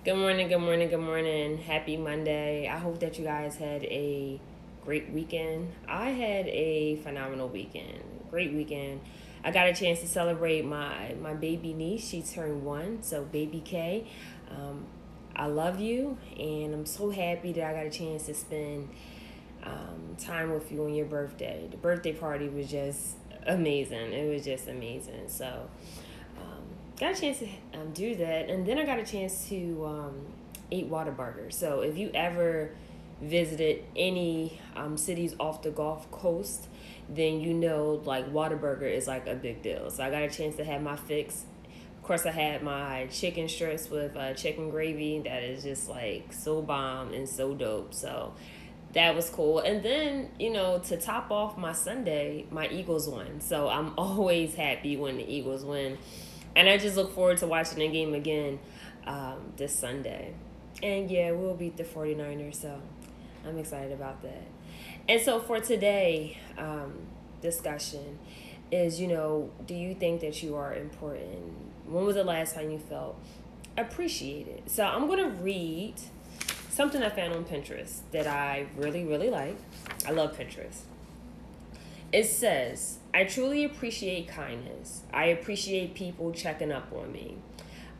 Good morning, good morning, good morning. Happy Monday. I hope that you guys had a great weekend. I had a phenomenal weekend. Great weekend. I got a chance to celebrate my baby niece. She turned 1, so baby K. Um, I love you, and I'm so happy that I got a chance to spend time with you on your birthday. The birthday party was just amazing. It was just amazing. So got a chance to do that, and then I got a chance to eat Whataburger. So if you ever visited any cities off the Gulf Coast, then you know like Whataburger is like a big deal. So I got a chance to have my fix. Of course, I had my chicken strips with chicken gravy. That is just like so bomb and so dope. So that was cool. And then, to top off my Sunday, my Eagles won. So I'm always happy when the Eagles win. And I just look forward to watching the game again this Sunday. And yeah, we'll beat the 49ers. So I'm excited about that. And so for today, discussion is, do you think that you are important? When was the last time you felt appreciated? So I'm going to read something I found on Pinterest that I really, really like. I love Pinterest. It says, I truly appreciate kindness. I appreciate people checking up on me.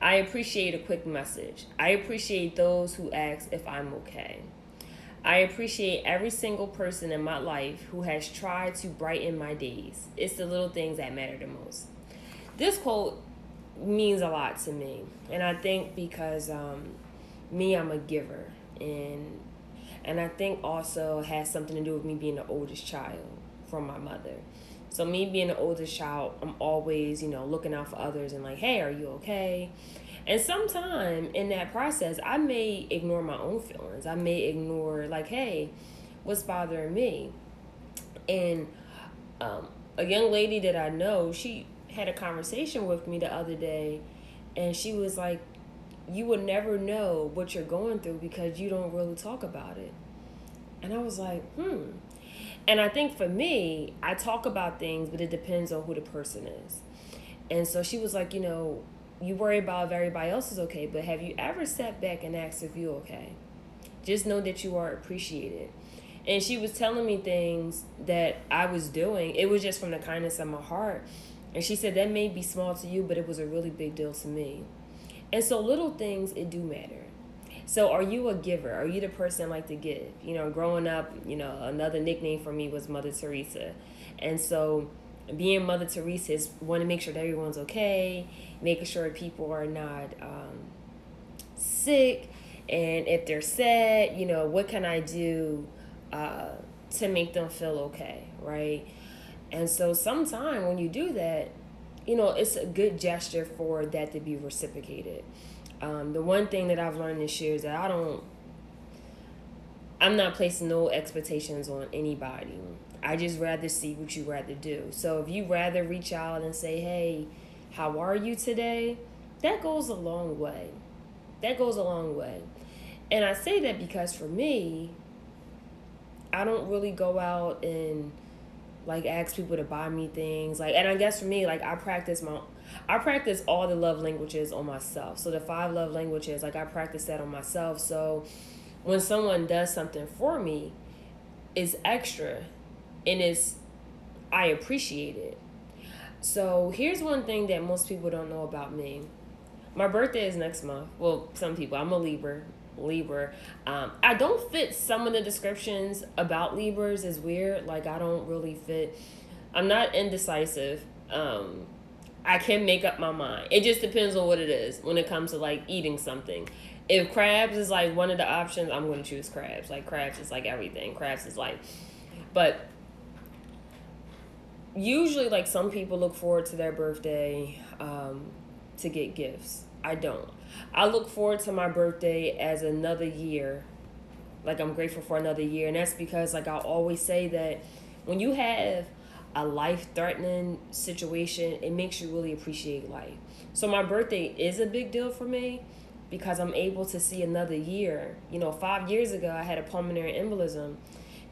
I appreciate a quick message. I appreciate those who ask if I'm okay. I appreciate every single person in my life who has tried to brighten my days. It's the little things that matter the most. This quote means a lot to me. And I think because me, I'm a giver. And I think also has something to do with me being the oldest child from my mother. So me being the oldest child, I'm always, looking out for others and like, hey, are you okay? And sometime in that process, I may ignore my own feelings. I may ignore like, hey, what's bothering me? And a young lady that I know, she had a conversation with me the other day, and she was like, you would never know what you're going through because you don't really talk about it. And I was like, And I think for me, I talk about things, but it depends on who the person is. And so she was like, you worry about if everybody else is okay, but have you ever sat back and asked if you're okay? Just know that you are appreciated. And she was telling me things that I was doing. It was just from the kindness of my heart. And she said that may be small to you, but it was a really big deal to me. And so little things, it do matter. So are you a giver? Are you the person like to give? Growing up, another nickname for me was Mother Teresa. And so being Mother Teresa is want to make sure that everyone's okay, making sure people are not sick. And if they're sad, what can I do to make them feel okay, right? And so sometime when you do that, it's a good gesture for that to be reciprocated. The one thing that I've learned this year is that I'm not placing no expectations on anybody. I just rather see what you rather do. So if you rather reach out and say, hey, how are you today? That goes a long way. That goes a long way. And I say that because for me, I don't really go out and like ask people to buy me things. And I guess for me, like I practice all the love languages on myself. So the 5 love languages, like I practice that on myself. So when someone does something for me, it's extra and I appreciate it. So here's one thing that most people don't know about me. My birthday is next month. Well, some people. I'm a Libra. I don't fit some of the descriptions about Libras. Is weird. Like I don't really fit. I'm not indecisive. I can make up my mind. It just depends on what it is when it comes to like eating something. If crabs is like one of the options, I'm going to choose crabs. Like crabs is like everything. Crabs is like, but usually like some people look forward to their birthday to get gifts. I don't. I look forward to my birthday as another year. Like I'm grateful for another year. And that's because like I always say that when you have a life-threatening situation, it makes you really appreciate life. So my birthday is a big deal for me because I'm able to see another year. 5 years ago I had a pulmonary embolism,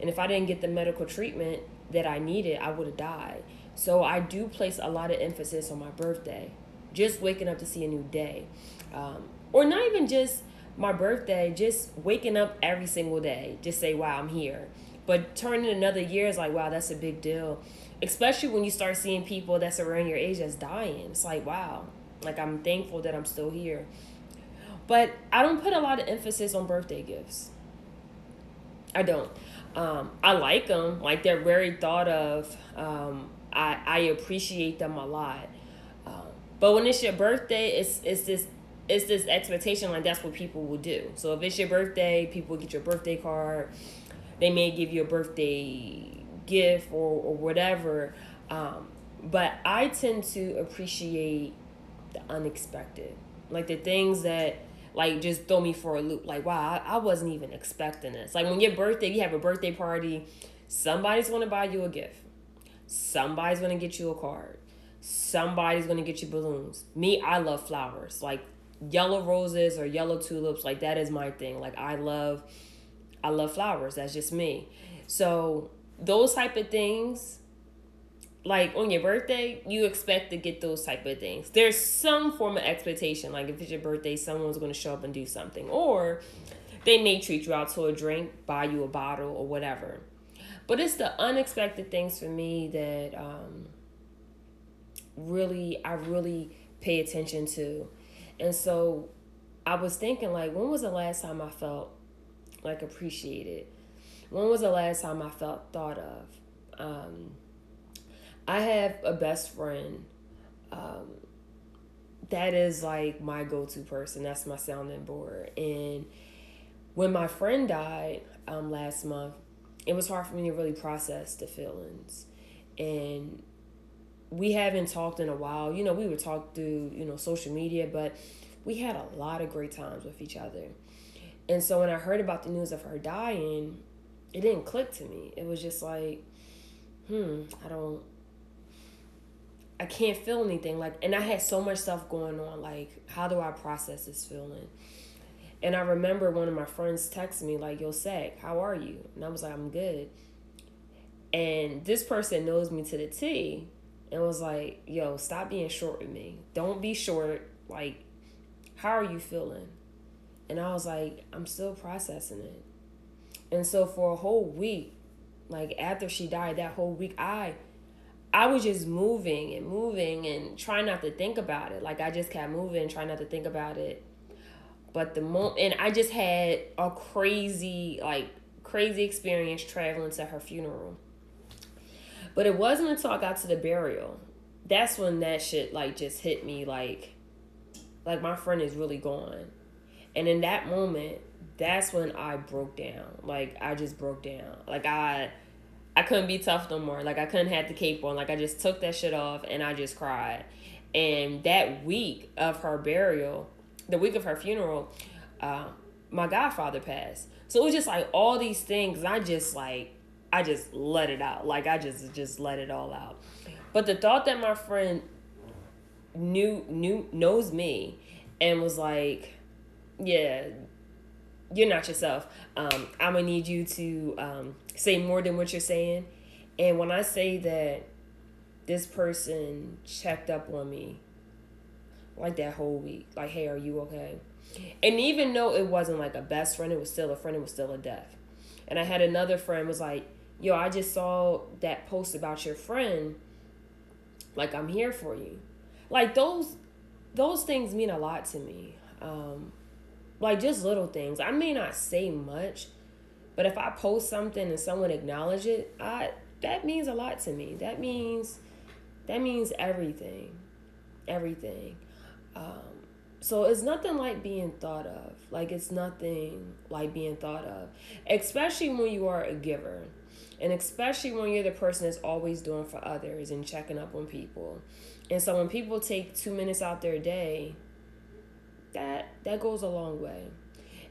and if I didn't get the medical treatment that I needed, I would have died. So I do place a lot of emphasis on my birthday, just waking up to see a new day, or not even just my birthday, just waking up every single day, just say, wow, I'm here. But turning another year is like, wow, that's a big deal. Especially when you start seeing people that's around your age that's dying. It's like, wow, like I'm thankful that I'm still here. But I don't put a lot of emphasis on birthday gifts. I don't. I like them. Like they're very thought of. I appreciate them a lot. Um, but when it's your birthday, it's this expectation like that's what people will do. So if it's your birthday, people get your birthday card. They may give you a birthday gift or whatever. But I tend to appreciate the unexpected, like the things that like just throw me for a loop. Like wow, I wasn't even expecting this. Like when your birthday, you have a birthday party, somebody's gonna buy you a gift, somebody's gonna get you a card, somebody's gonna get you balloons. Me, I love flowers, like yellow roses or yellow tulips. Like that is my thing. Like I love flowers. That's just me. So those type of things, like on your birthday, you expect to get those type of things. There's some form of expectation. Like if it's your birthday, someone's going to show up and do something, or they may treat you out to a drink, buy you a bottle, or whatever. But it's the unexpected things for me that I really pay attention to, and so I was thinking like, when was the last time I felt like appreciated? When was the last time I felt thought of? I have a best friend um, that is like my go-to person. That's my sounding board. And when my friend died last month, it was hard for me to really process the feelings. And we haven't talked in a while. We would talk through, social media, but we had a lot of great times with each other. And so when I heard about the news of her dying, it didn't click to me. It was just like, I can't feel anything. Like, and I had so much stuff going on. Like, how do I process this feeling? And I remember one of my friends texted me like, "Yo, Sack, how are you?" And I was like, "I'm good." And this person knows me to the T, and was like, "Yo, stop being short with me. Don't be short. Like, how are you feeling?" And I was like, "I'm still processing it." And so for a whole week, like after she died, that whole week, I was just moving and moving and trying not to think about it. Like I just kept moving, trying not to think about it. But the moment, and I just had a crazy experience traveling to her funeral. But it wasn't until I got to the burial, that's when that shit like just hit me like my friend is really gone. And in that moment, that's when I broke down. Like I just broke down. Like I couldn't be tough no more. Like I couldn't have the cape on. Like I just took that shit off and I just cried. And that week of her burial, the week of her funeral, uh, my godfather passed. So it was just like all these things. I just let it out. Like I just let it all out. But the thought that my friend knows me and was like, yeah, you're not yourself. I'm gonna need you to say more than what you're saying. And when I say that this person checked up on me like that whole week, like, hey, are you okay? And even though it wasn't like a best friend, it was still a friend. It was still a death. And I had another friend was like, yo, I just saw that post about your friend. Like, I'm here for you. Like those things mean a lot to me. Like just little things. I may not say much, but if I post something and someone acknowledge it, that means a lot to me. That means everything, everything. Um, so it's nothing like being thought of. Like it's nothing like being thought of, especially when you are a giver, and especially when you're the person that's always doing for others and checking up on people. And so when people take 2 minutes out their day, that goes a long way.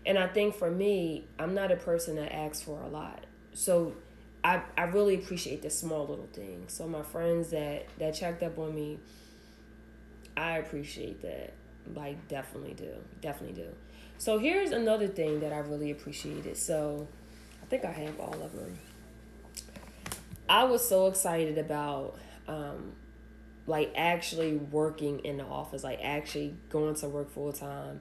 And I think for me, I'm not a person that asks for a lot. So I really appreciate the small little things. So my friends that checked up on me, I appreciate that. Like definitely do. Definitely do. So here's another thing that I really appreciated. So I think I have all of them. I was so excited about like actually working in the office, like actually going to work full time.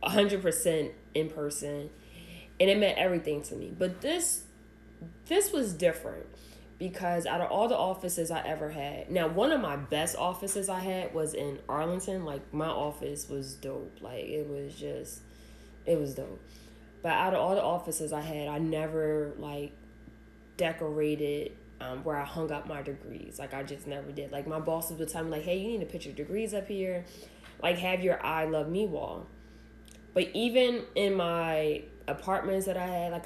100% in person, and it meant everything to me. But this was different because out of all the offices I ever had, now one of my best offices I had was in Arlington. Like my office was dope. Like it was dope. But out of all the offices I had, I never like decorated where I hung up my degrees. Like I just never did. Like my bosses would tell me like, hey, you need to put your degrees up here. Like have your I love me wall. But even in my apartments that I had, like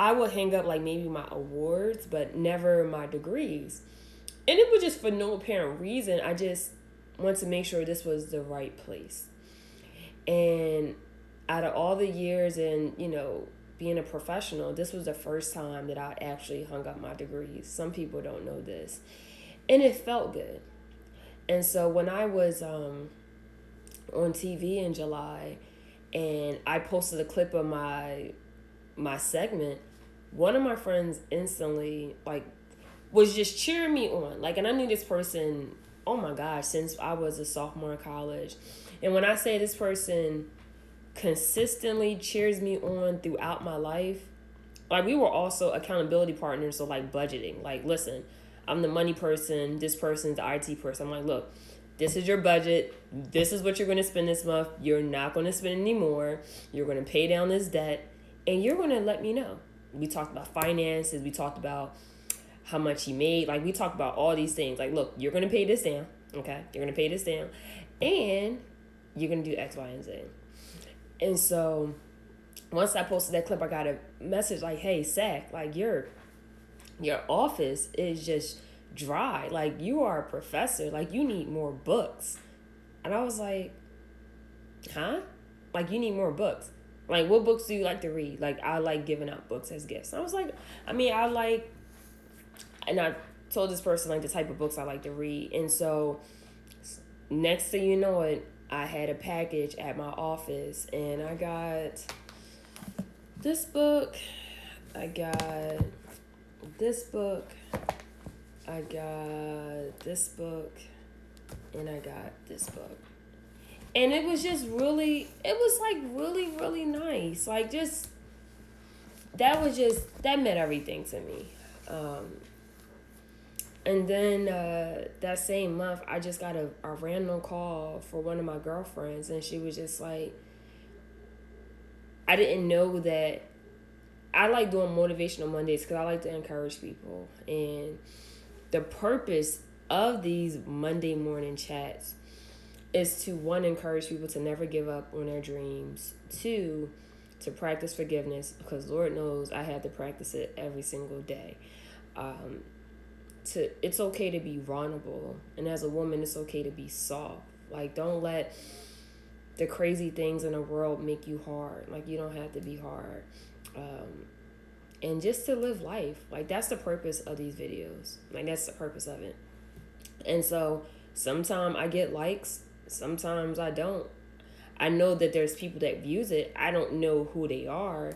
I would hang up like maybe my awards, but never my degrees. And it was just for no apparent reason. I just wanted to make sure this was the right place. And out of all the years and, being a professional, this was the first time that I actually hung up my degrees. Some people don't know this. And it felt good. And so when I was on TV in July and I posted a clip of my segment, one of my friends instantly was just cheering me on. And I knew this person, oh my gosh, since I was a sophomore in college. And when I say this person consistently cheers me on throughout my life, we were also accountability partners, so budgeting. Listen, I'm the money person, this person's the IT person. I'm like, look, this is your budget, this is what you're going to spend this month, you're not going to spend any more, you're going to pay down this debt, and you're going to let me know. We talked about finances, we talked about how much he made, we talked about all these things. Look, you're going to pay this down, okay? You're going to pay this down, and you're going to do X, Y, and Z. And so once I posted that clip, I got a message hey, Zach, your office is just dry. You are a professor. You need more books. And I was like, huh? You need more books. What books do you like to read? I like giving out books as gifts. I was like, and I told this person the type of books I like to read. And so next thing you know it, I had a package at my office and I got this book, I got this book, I got this book, and I got this book. And it was just really, really, really nice. That meant everything to me. And then that same month, I just got a random call for one of my girlfriends. And she was just like, I didn't know that I like doing motivational Mondays because I like to encourage people. And the purpose of these Monday morning chats is to, one, encourage people to never give up on their dreams. Two, to practice forgiveness, because Lord knows I have to practice it every single day. It's okay to be vulnerable, and as a woman, it's okay to be soft. Don't let the crazy things in the world make you hard. You don't have to be hard. And just to live life. That's the purpose of these videos. That's the purpose of it. And so sometimes I get likes, sometimes I don't. I know that there's people that views it. I don't know who they are,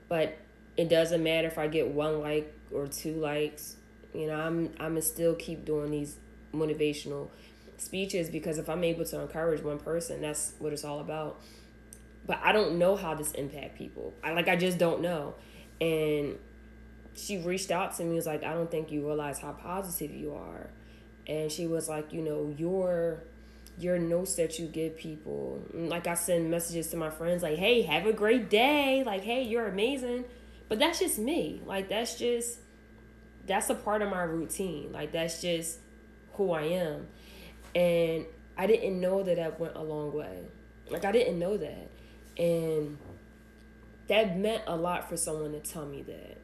but it doesn't matter if I get 1 like or 2 likes. I'm gonna still keep doing these motivational speeches because if I'm able to encourage one person, that's what it's all about. But I don't know how this impact people. I just don't know. And she reached out to me, was like, I don't think you realize how positive you are. And she was like, your notes that you give people. I send messages to my friends hey, have a great day. Hey, you're amazing. But that's just me. That's a part of my routine. That's just who I am. And I didn't know that went a long way. I didn't know that. And that meant a lot for someone to tell me that.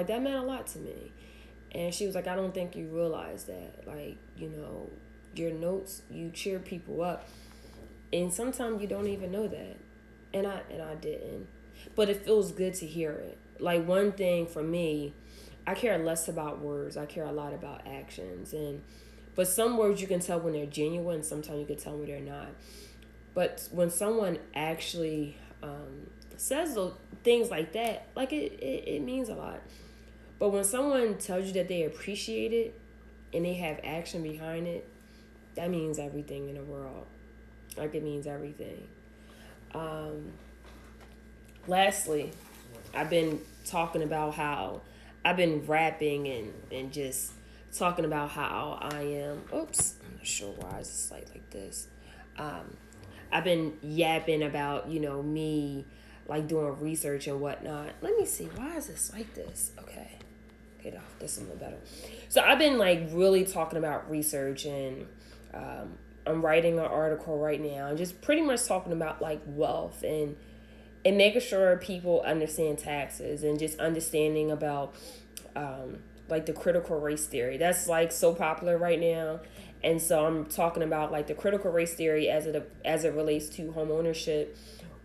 That meant a lot to me. And she was like, I don't think you realize that. Your notes, you cheer people up. And sometimes you don't even know that. And I didn't. But it feels good to hear it. One thing for me, I care less about words. I care a lot about actions. But some words you can tell when they're genuine. Sometimes you can tell when they're not. But when someone actually says those things like that, it means a lot. But when someone tells you that they appreciate it and they have action behind it, that means everything in the world. It means everything. Lastly, I've been talking about how I've been rapping and just talking about how I am. Oops, I'm not sure why it's like this. Um, I've been yapping about, me like doing research and whatnot. Let me see, why is this like this? Okay. Okay, no, this is a little better. So I've been like really talking about research and I'm writing an article right now and just pretty much talking about like wealth and making sure people understand taxes and just understanding about like the critical race theory that's like so popular right now. And so I'm talking about like the critical race theory as it relates to home ownership,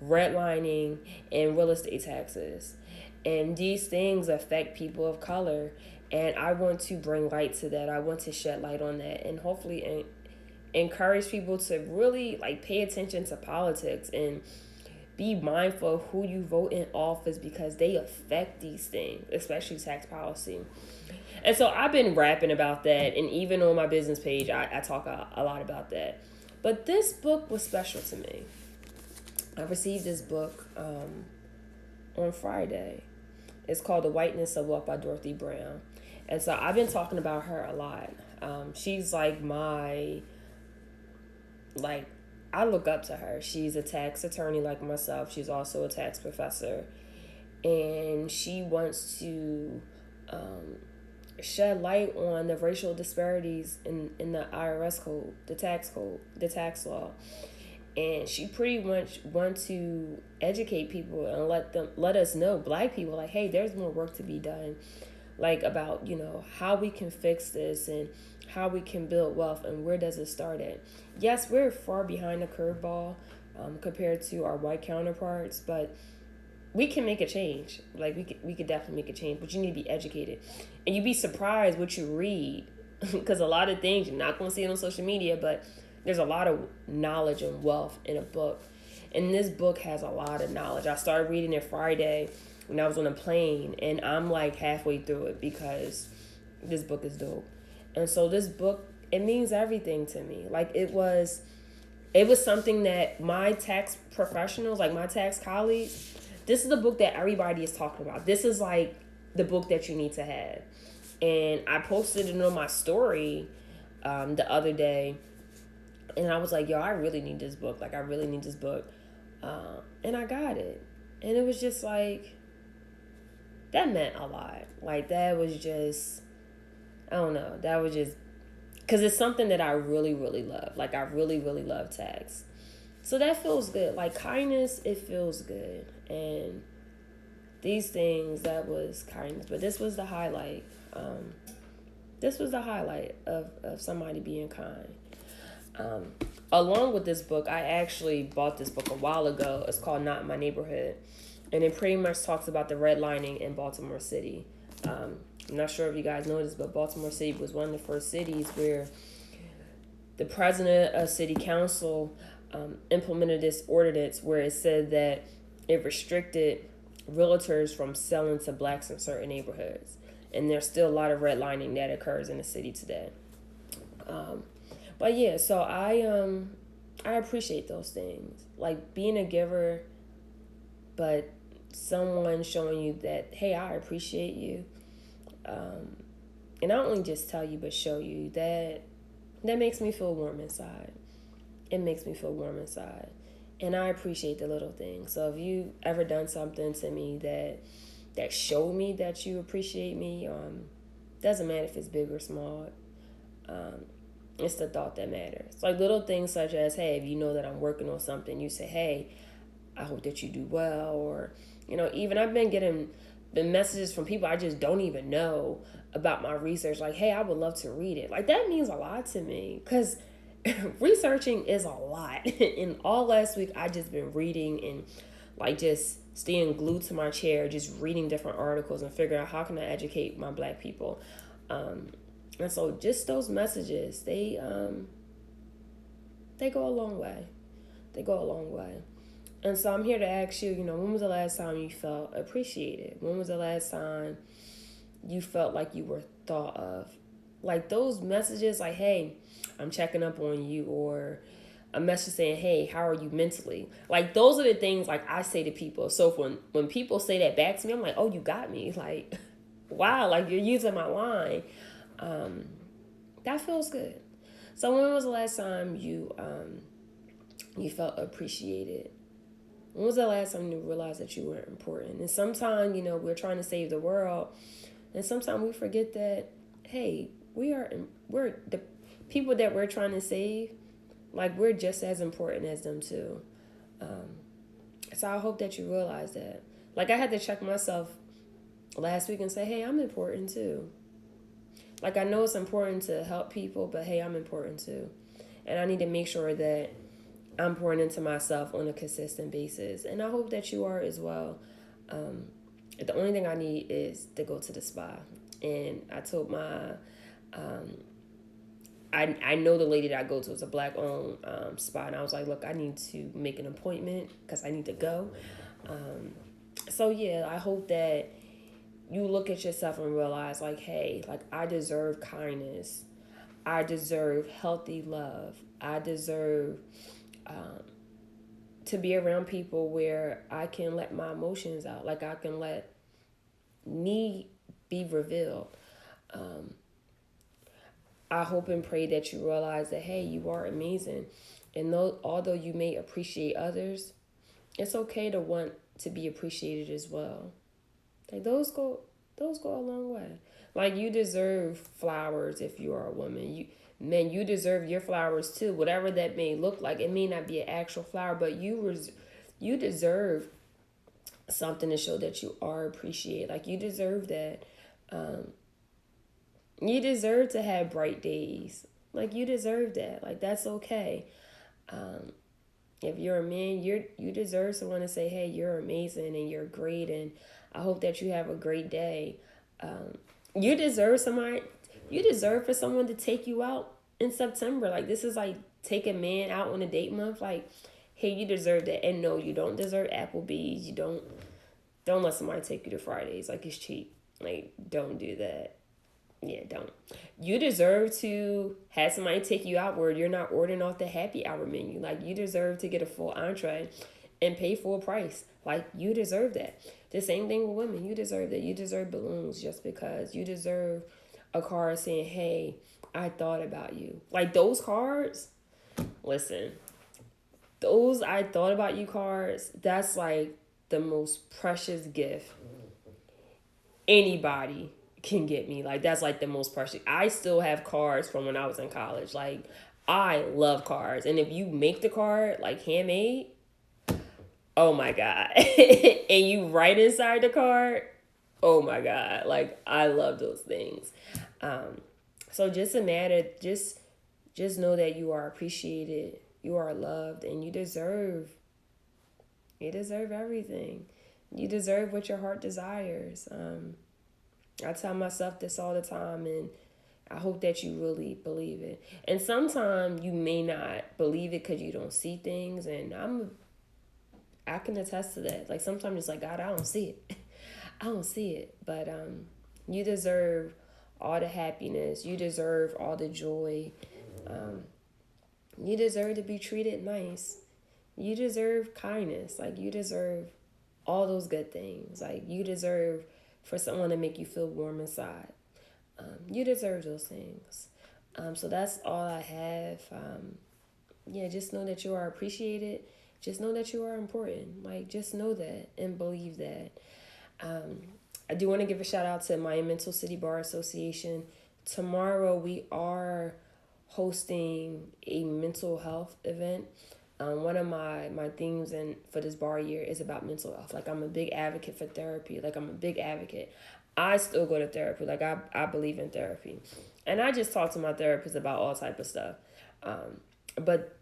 redlining, and real estate taxes. And these things affect people of color, and I want to bring light to that. I want to shed light on that, and hopefully encourage people to really like pay attention to politics and be mindful of who you vote in office because they affect these things, especially tax policy. And so I've been rapping about that, and even on my business page, I talk a lot about that. But this book was special to me. I received this book on Friday. It's called The Whiteness of Wealth by Dorothy Brown. And so I've been talking about her a lot. She's like like, I look up to her. She's a tax attorney like myself. She's also a tax professor. And she wants to shed light on the racial disparities in the IRS code, the tax law. And she pretty much wants to educate people and let us know, black people, like, hey, there's more work to be done, like about how we can fix this and how we can build wealth and where does it start at. Yes, we're far behind the curveball compared to our white counterparts, but we can make a change. Like we could definitely make a change, but you need to be educated, and you'd be surprised what you read, because a lot of things you're not going to see it on social media, but there's a lot of knowledge and wealth in a book, and this book has a lot of knowledge. I started reading it Friday when I was on a plane, and I'm like halfway through it because this book is dope. And so this book, it means everything to me. Like it was something that my tax professionals, like my tax colleagues, this is the book that everybody is talking about. This is like the book that you need to have. And I posted it on my story the other day. And I was like, yo, I really need this book. Like, I really need this book. And I got it. And it was just like, that meant a lot. Like, that was just, I don't know. That was just, because it's something that I really, really love. Like, I really, really love tax. So that feels good. Like, kindness, it feels good. And these things, that was kindness. But this was the highlight. This was the highlight of somebody being kind. Along with this book, I actually bought this book a while ago. It's called Not in My Neighborhood. And it pretty much talks about the redlining in Baltimore City. I'm not sure if you guys know this, but Baltimore City was one of the first cities where the president of city council implemented this ordinance where it said that it restricted realtors from selling to blacks in certain neighborhoods. And there's still a lot of redlining that occurs in the city today. But yeah, so I appreciate those things. Like being a giver, but someone showing you that, hey, I appreciate you. And not only just tell you, but show you that makes me feel warm inside. It makes me feel warm inside. And I appreciate the little things. So if you ever done something to me that showed me that you appreciate me, doesn't matter if it's big or small, it's the thought that matters. Like little things such as, hey, if you know that I'm working on something, you say, hey, I hope that you do well. Or, even I've been getting the messages from people I just don't even know about my research. Like, hey, I would love to read it. Like, that means a lot to me because researching is a lot. And all last week, I just been reading and like just staying glued to my chair, just reading different articles and figuring out how can I educate my black people. And so just those messages, they go a long way. They go a long way. And so I'm here to ask you, when was the last time you felt appreciated? When was the last time you felt like you were thought of? Like those messages like, hey, I'm checking up on you, or a message saying, hey, how are you mentally? Like, those are the things, like, I say to people. So when people say that back to me, I'm like, oh, you got me. Like, wow, like, you're using my line. That feels good. So when was the last time you felt appreciated? When was the last time you realized that you were important? And sometimes, we're trying to save the world, and sometimes we forget that, hey, we're the people that we're trying to save, like, we're just as important as them too. So I hope that you realize that. Like, I had to check myself last week and say, hey, I'm important too. Like, I know it's important to help people, but hey, I'm important too. And I need to make sure that I'm pouring into myself on a consistent basis. And I hope that you are as well. The only thing I need is to go to the spa. And I told I know the lady that I go to is a black owned spa. And I was like, look, I need to make an appointment because I need to go. So yeah, I hope that you look at yourself and realize, like, hey, like, I deserve kindness. I deserve healthy love. I deserve to be around people where I can let my emotions out. Like, I can let me be revealed. I hope and pray that you realize that, hey, you are amazing. And although you may appreciate others, it's okay to want to be appreciated as well. Like, those go a long way. Like, you deserve flowers if you are a woman. You deserve your flowers too. Whatever that may look like. It may not be an actual flower, but you deserve something to show that you are appreciated. Like, you deserve that. You deserve to have bright days. Like, you deserve that. Like, that's okay. If you're a man, you deserve someone to say, hey, you're amazing and you're great, and I hope that you have a great day. You deserve for someone to take you out in September. Like, this is like, take a man out on a date month. Like, hey, you deserve that. And no, you don't deserve Applebee's. You don't let somebody take you to Fridays. Like, it's cheap. Like, don't do that. Yeah, don't. You deserve to have somebody take you out where you're not ordering off the happy hour menu. Like, you deserve to get a full entree and pay full price. Like, you deserve that. The same thing with women. You deserve that. You deserve balloons just because. You deserve a card saying, hey, I thought about you. Like, those cards, listen, those I thought about you cards, that's like the most precious gift anybody can get me. Like, that's like the most precious. I still have cards from when I was in college. Like, I love cards. And if you make the card, like, handmade, oh my God. And you write inside the card, oh my God. Like, I love those things. So just just know that you are appreciated, you are loved, and you deserve everything. You deserve what your heart desires. I tell myself this all the time, and I hope that you really believe it. And sometimes you may not believe it because you don't see things, and I can attest to that. Like, sometimes it's like, God, I don't see it. I don't see it. But you deserve all the happiness. You deserve all the joy. You deserve to be treated nice. You deserve kindness. Like, you deserve all those good things. Like, you deserve for someone to make you feel warm inside. You deserve those things. So that's all I have. Yeah, just know that you are appreciated. Just know that you are important. Like, just know that and believe that. I do want to give a shout out to Miami Mental City Bar Association. Tomorrow we are hosting a mental health event. One of my themes for this bar year is about mental health. Like, I'm a big advocate for therapy. Like, I'm a big advocate. I still go to therapy. Like, I believe in therapy. And I just talk to my therapist about all type of stuff. But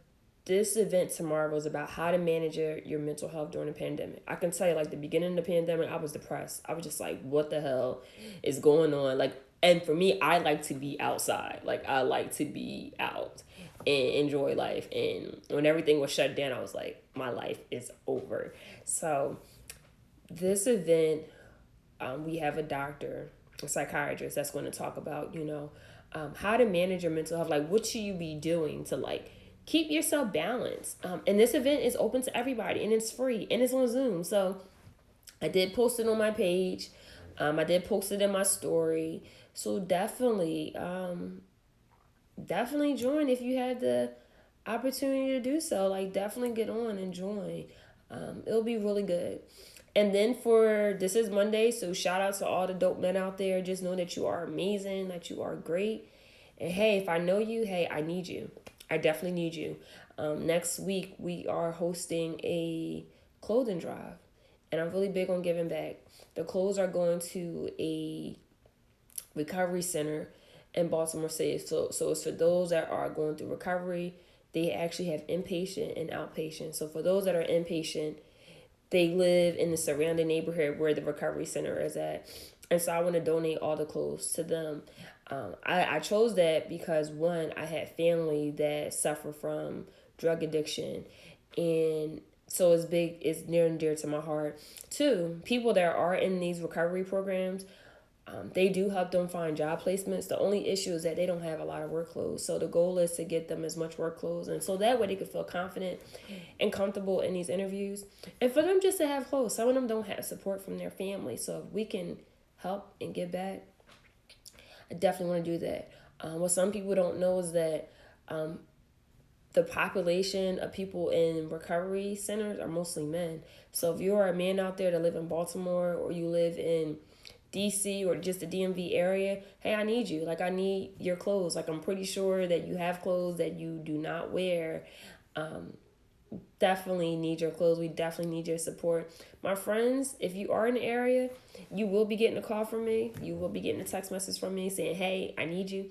this event tomorrow is about how to manage your mental health during the pandemic. I can tell you, like, the beginning of the pandemic, I was depressed. I was just like, what the hell is going on? Like, and for me, I like to be outside. Like, I like to be out and enjoy life. And when everything was shut down, I was like, my life is over. So this event, we have a doctor, a psychiatrist that's going to talk about, how to manage your mental health. Like, what should you be doing to, like, keep yourself balanced. And this event is open to everybody, and it's free, and it's on Zoom. So I did post it on my page. I did post it in my story. So definitely join if you had the opportunity to do so. Like, definitely get on and join. It'll be really good. And then for this is Monday, so shout out to all the dope men out there. Just know that you are amazing, that you are great. And hey, if I know you, hey, I need you. I definitely need you. Next week, we are hosting a clothing drive. And I'm really big on giving back. The clothes are going to a recovery center in Baltimore City. So it's for those that are going through recovery. They actually have inpatient and outpatient. So for those that are inpatient, they live in the surrounding neighborhood where the recovery center is at. And so I want to donate all the clothes to them. I chose that because, one, I had family that suffer from drug addiction. And so it's near and dear to my heart. Two, people that are in these recovery programs, they do help them find job placements. The only issue is that they don't have a lot of work clothes. So the goal is to get them as much work clothes. And so that way they can feel confident and comfortable in these interviews. And for them just to have clothes. Some of them don't have support from their family. So if we can help and give back, I definitely want to do that. What some people don't know is that the population of people in recovery centers are mostly men. So if you're a man out there that live in Baltimore, or you live in DC or just the DMV area, hey, I need you. Like, I need your clothes. Like, I'm pretty sure that you have clothes that you do not wear. Definitely need your clothes. We definitely need your support. My friends, if you are in the area, you will be getting a call from me. You will be getting a text message from me saying, hey, I need you.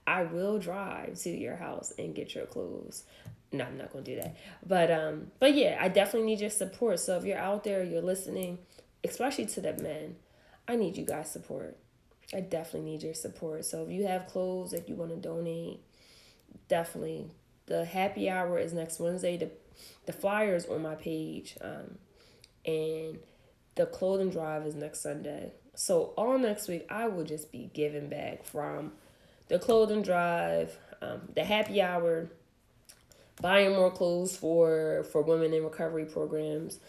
I will drive to your house and get your clothes. No, I'm not gonna do that. But yeah, I definitely need your support. So if you're out there, you're listening, especially to the men, I need you guys' support. I definitely need your support. So if you have clothes that you want to donate, definitely. The happy hour is next Wednesday. The flyer is on my page. And the clothing drive is next Sunday. So all next week, I will just be giving back from the clothing drive, the happy hour, buying more clothes for women in recovery programs,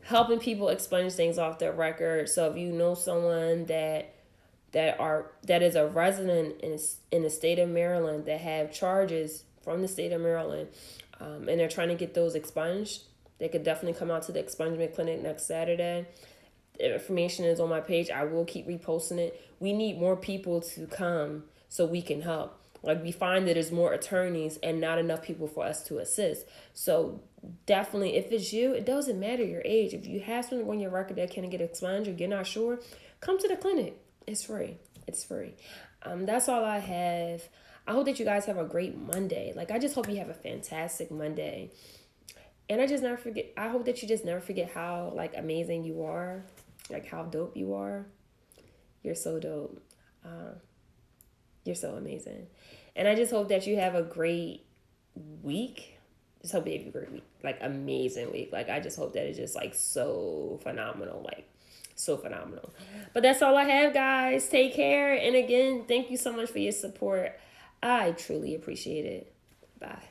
helping people expunge things off their record. So if you know someone that is a resident in the state of Maryland that have charges from the state of Maryland, and they're trying to get those expunged, they could definitely come out to the expungement clinic next Saturday. The information is on my page. I will keep reposting it. We need more people to come so we can help. Like, we find that there's more attorneys and not enough people for us to assist. So definitely, if it's you, it doesn't matter your age. If you have something on your record that can get expunged or you're not sure, come to the clinic. It's free. It's free. That's all I have. I hope that you guys have a great Monday. Like, I just hope you have a fantastic Monday. And I hope that you just never forget how, like, amazing you are. Like, how dope you are. You're so dope. You're so amazing. And I just hope that you have a great week. Just hope you have a great week. Like, amazing week. Like, I just hope that it's just, like, so phenomenal. Like, so phenomenal. But that's all I have, guys. Take care. And again, thank you so much for your support. I truly appreciate it. Bye.